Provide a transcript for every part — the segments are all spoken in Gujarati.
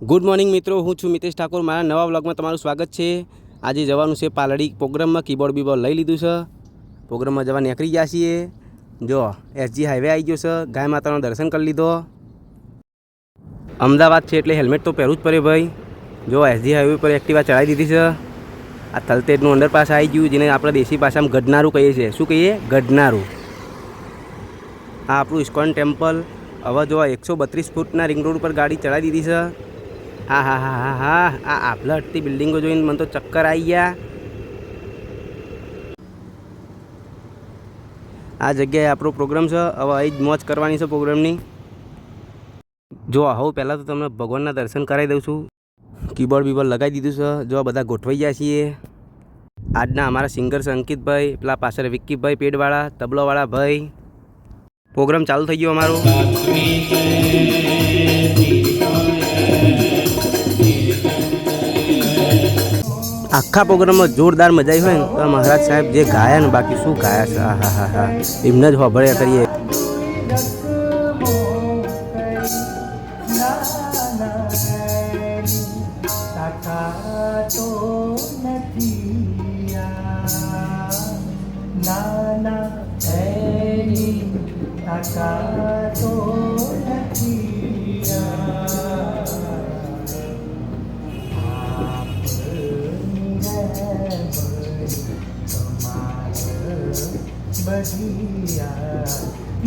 ગુડ મોર્નિંગ મિત્રો, હું છું મિતેશ ઠાકોર. મારા નવા વ્લોગમાં તમારું સ્વાગત છે. આજે જવાનું છે પાલડી પ્રોગ્રામમાં. કીબોર્ડ બીબોર્ડ લઈ લીધું છે. પ્રોગ્રામમાં જવા નીકળી ગયા છીએ. જો એસજી હાઈવે આવી ગયો છે. ગાય માતાનું દર્શન કરી લીધો. અમદાવાદ છે એટલે હેલ્મેટ તો પહેરવું જ પડે ભાઈ. જો એસજી હાઈવે પર એક્ટિવા ચડાવી દીધી છે. આ તલતેજનું અંડરપાસ આવી ગયું, જેને આપણે દેશી ભાષામાં ગઢનારું કહીએ છીએ. શું કહીએ? ગઢનારું. આ આપણું ઇસ્કોન ટેમ્પલ. હવે જો 132 ફૂટના રિંગ રોડ ઉપર ગાડી ચડાવી દીધી છે. હા હા હા હા હા, આ આપલા હટતી બિલ્ડિંગો જોઈને મને તો ચક્કર આવી ગયા. આ જગ્યાએ આપણો પ્રોગ્રામ છે. હવે અહીં જ મોજ કરવાની છે પ્રોગ્રામની. જો હવે પહેલાં તો તમને ભગવાનના દર્શન કરાવી દઉં છું. કીબોર્ડ બીબોર્ડ લગાવી દીધું છે. જો બધા ગોઠવાઈ ગયા છીએ. આજના અમારા સિંગર છે અંકિતભાઈ, પેલા પાછળ વિક્કીભાઈ પેડવાળા, તબલોવાળા ભાઈ. પ્રોગ્રામ ચાલુ થઈ ગયો અમારો. આખા પ્રોગ્રામમાં જોરદાર મજા આવી હોય ને તો મહારાજ સાહેબ જે ગાયા ને, બાકી શું ગાયા છે, હા હા હા હા, એમને જ હોભળ્યા કરીએ.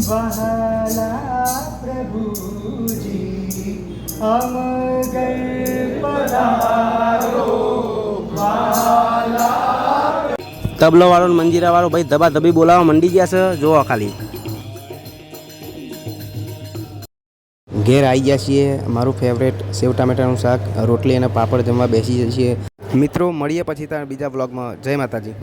वहाला प्रभुजी हम गए पधारो वहाला. તબલો વાળો મંજીરા વાળો ભાઈ ધબા ધબી બોલાવવા મંડી ગયા છે. જોવો ખાલી. ઘેર આવી ગયા છીએ. મારું ફેવરેટ સેવ ટામેટાનું શાક, રોટલી અને પાપડ જમવા બેસી જઈએ છીએ. મિત્રો મળીએ પછી ત્યાં બીજા બ્લોગમાં. જય માતાજી.